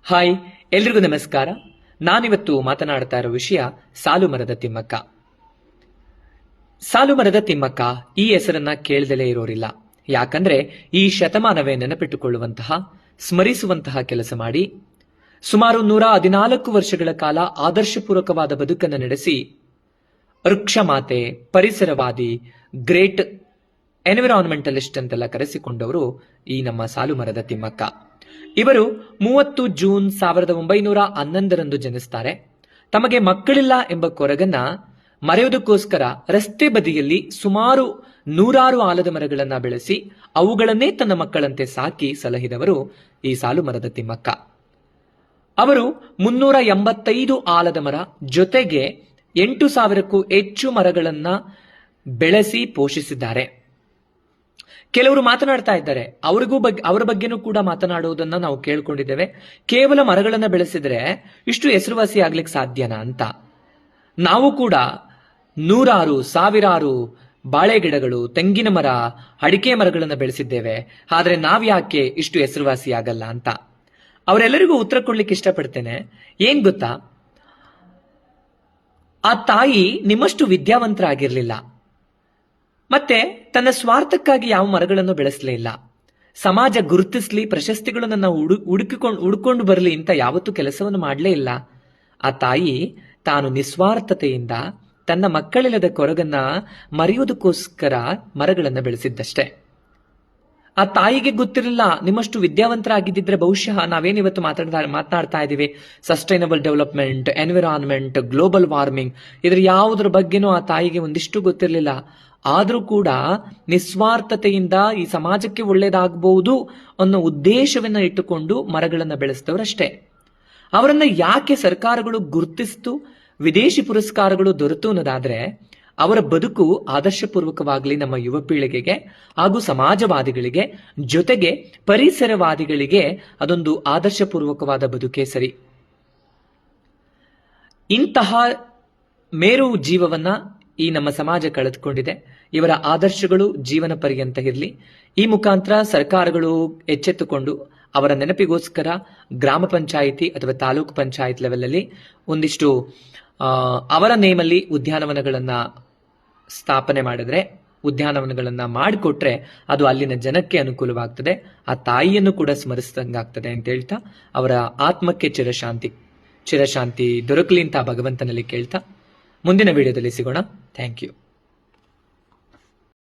Hi, ಎಲ್ರಿಗೂ ನಮಸ್ಕಾರ. ನಾನಿವತ್ತು ಮಾತನಾಡ್ತಾ ಇರೋ ವಿಷಯ ಸಾಲು ಮರದ ತಿಮ್ಮಕ್ಕ. ಸಾಲು ಮರದ ತಿಮ್ಮಕ್ಕ ಈ ಹೆಸರನ್ನ ಕೇಳದಲೇ ಇರೋರಿಲ್ಲ. ಯಾಕಂದ್ರೆ ಈ ಶತಮಾನವೇ ನೆನಪಿಟ್ಟುಕೊಳ್ಳುವಂತಹ, ಸ್ಮರಿಸುವಂತಹ ಕೆಲಸ ಮಾಡಿ ಸುಮಾರು 114 ವರ್ಷಗಳ ಕಾಲ ಆದರ್ಶಪೂರ್ವಕವಾದ ಬದುಕನ್ನು ನಡೆಸಿ ವೃಕ್ಷ ಮಾತೆ, ಪರಿಸರವಾದಿ, ಗ್ರೇಟ್ ಎನ್ವಿರಾನ್ಮೆಂಟಲಿಸ್ಟ್ ಅಂತೆಲ್ಲ ಕರೆಸಿಕೊಂಡವರು ಈ ನಮ್ಮ ಸಾಲು ಮರದ ತಿಮ್ಮಕ್ಕ. ಇವರು 30 ಜೂನ್ 1911 ಜನಿಸ್ತಾರೆ. ತಮಗೆ ಮಕ್ಕಳಿಲ್ಲ ಎಂಬ ಕೊರಗನ್ನ ಮರೆಯುವುದಕ್ಕೋಸ್ಕರ ರಸ್ತೆ ಬದಿಯಲ್ಲಿ ಸುಮಾರು 100 ಆಲದ ಮರಗಳನ್ನ ಬೆಳೆಸಿ ಅವುಗಳನ್ನೇ ತನ್ನ ಮಕ್ಕಳಂತೆ ಸಾಕಿ ಸಲಹಿದವರು ಈ ಸಾಲು ಮರದ ತಿಮ್ಮಕ್ಕ. ಅವರು 385 ಆಲದ ಮರ ಜೊತೆಗೆ 8,000ಕ್ಕೂ ಹೆಚ್ಚು ಮರಗಳನ್ನ ಬೆಳೆಸಿ ಪೋಷಿಸಿದ್ದಾರೆ. ಕೆಲವರು ಮಾತನಾಡ್ತಾ ಇದ್ದಾರೆ, ಅವರ ಬಗ್ಗೆನೂ ಕೂಡ ಮಾತನಾಡುವುದನ್ನ ನಾವು ಕೇಳ್ಕೊಂಡಿದ್ದೇವೆ. ಕೇವಲ ಮರಗಳನ್ನ ಬೆಳೆಸಿದ್ರೆ ಇಷ್ಟು ಹೆಸರುವಾಸಿ ಆಗ್ಲಿಕ್ಕೆ ಸಾಧ್ಯನಾ ಅಂತ. ನಾವು ಕೂಡ 100 ಸಾವಿರಾರು ಬಾಳೆ ಗಿಡಗಳು, ತೆಂಗಿನ ಮರ, ಅಡಿಕೆ ಮರಗಳನ್ನು ಬೆಳೆಸಿದ್ದೇವೆ. ಆದ್ರೆ ನಾವ್ಯಾಕೆ ಇಷ್ಟು ಹೆಸರುವಾಸಿ ಆಗಲ್ಲ ಅಂತ ಅವರೆಲ್ಲರಿಗೂ ಉತ್ತರ ಕೊಡ್ಲಿಕ್ಕೆ ಇಷ್ಟಪಡ್ತೇನೆ. ಏನ್ ಗೊತ್ತಾ, ಆ ತಾಯಿ ನಿಮ್ಮಷ್ಟು ವಿದ್ಯಾವಂತರಾಗಿರ್ಲಿಲ್ಲ, ಮತ್ತೆ ತನ್ನ ಸ್ವಾರ್ಥಕ್ಕಾಗಿ ಯಾವ ಮರಗಳನ್ನು ಬೆಳೆಸಲೇ ಇಲ್ಲ. ಸಮಾಜ ಗುರುತಿಸ್ಲಿ, ಪ್ರಶಸ್ತಿಗಳನ್ನು ನಾವು ಹುಡುಕೊಂಡು ಬರಲಿ ಅಂತ ಯಾವತ್ತೂ ಕೆಲಸವನ್ನು ಮಾಡಲೇ ಇಲ್ಲ. ಆ ತಾಯಿ ತಾನು ನಿಸ್ವಾರ್ಥತೆಯಿಂದ ತನ್ನ ಮಕ್ಕಳಿಲ್ಲದ ಕೊರಗನ್ನ ಮರೆಯುವುದಕ್ಕೋಸ್ಕರ ಮರಗಳನ್ನ ಬೆಳೆಸಿದ್ದಷ್ಟೇ. ಆ ತಾಯಿಗೆ ಗೊತ್ತಿರಲಿಲ್ಲ, ನಿಮ್ಮಷ್ಟು ವಿದ್ಯಾವಂತರಾಗಿದ್ದಿದ್ರೆ ಬಹುಶಃ ನಾವೇನಿವತ್ತು ಮಾತನಾಡ್ತಾ ಇದ್ದೀವಿ, sustainable development, environment, global warming, ಇದ್ರ ಯಾವುದ್ರ ಬಗ್ಗೆನೂ ಆ ತಾಯಿಗೆ ಒಂದಿಷ್ಟು ಗೊತ್ತಿರಲಿಲ್ಲ. ಆದ್ರೂ ಕೂಡ ನಿಸ್ವಾರ್ಥತೆಯಿಂದ ಈ ಸಮಾಜಕ್ಕೆ ಒಳ್ಳೇದಾಗಬಹುದು ಅನ್ನೋ ಉದ್ದೇಶವನ್ನ ಇಟ್ಟುಕೊಂಡು ಮರಗಳನ್ನ ಬೆಳೆಸಿದವರಷ್ಟೇ. ಅವರನ್ನ ಯಾಕೆ ಸರ್ಕಾರಗಳು ಗುರುತಿಸ್ತು, ವಿದೇಶಿ ಪುರಸ್ಕಾರಗಳು ದೊರೆತು ಅನ್ನೋದಾದ್ರೆ, ಅವರ ಬದುಕು ಆದರ್ಶಪೂರ್ವಕವಾಗಲಿ ನಮ್ಮ ಯುವ ಪೀಳಿಗೆಗೆ ಹಾಗೂ ಸಮಾಜವಾದಿಗಳಿಗೆ, ಜೊತೆಗೆ ಪರಿಸರವಾದಿಗಳಿಗೆ ಅದೊಂದು ಆದರ್ಶಪೂರ್ವಕವಾದ ಬದುಕೇ ಸರಿ. ಇಂತಹ ಮೇರು ಜೀವವನ್ನ ಈ ನಮ್ಮ ಸಮಾಜ ಕಳೆದುಕೊಂಡಿದೆ. ಇವರ ಆದರ್ಶಗಳು ಜೀವನ ಪರ್ಯಂತ ಇರಲಿ. ಈ ಮುಖಾಂತರ ಸರ್ಕಾರಗಳು ಎಚ್ಚೆತ್ತುಕೊಂಡು ಅವರ ನೆನಪಿಗೋಸ್ಕರ ಗ್ರಾಮ ಪಂಚಾಯಿತಿ ಅಥವಾ ತಾಲೂಕು ಪಂಚಾಯತ್ ಲೆವೆಲ್ ಅಲ್ಲಿ ಒಂದಿಷ್ಟು ಅವರ ನೇಮಲ್ಲಿ ಉದ್ಯಾನವನಗಳನ್ನ ಸ್ಥಾಪನೆ ಮಾಡಿದ್ರೆ, ಉದ್ಯಾನವನಗಳನ್ನ ಮಾಡಿಕೊಟ್ರೆ ಅದು ಅಲ್ಲಿನ ಜನಕ್ಕೆ ಅನುಕೂಲವಾಗ್ತದೆ, ಆ ತಾಯಿಯನ್ನು ಕೂಡ ಸ್ಮರಿಸಿದಂಗಾಗ್ತದೆ ಅಂತ ಹೇಳ್ತಾ ಅವರ ಆತ್ಮಕ್ಕೆ ಚಿರಶಾಂತಿ ದೊರಕಲಿ ಅಂತ ಭಗವಂತನಲ್ಲಿ ಕೇಳ್ತಾ ಮುಂದಿನ ವಿಡಿಯೋದಲ್ಲಿ ಸಿಗೋಣ. Thank you.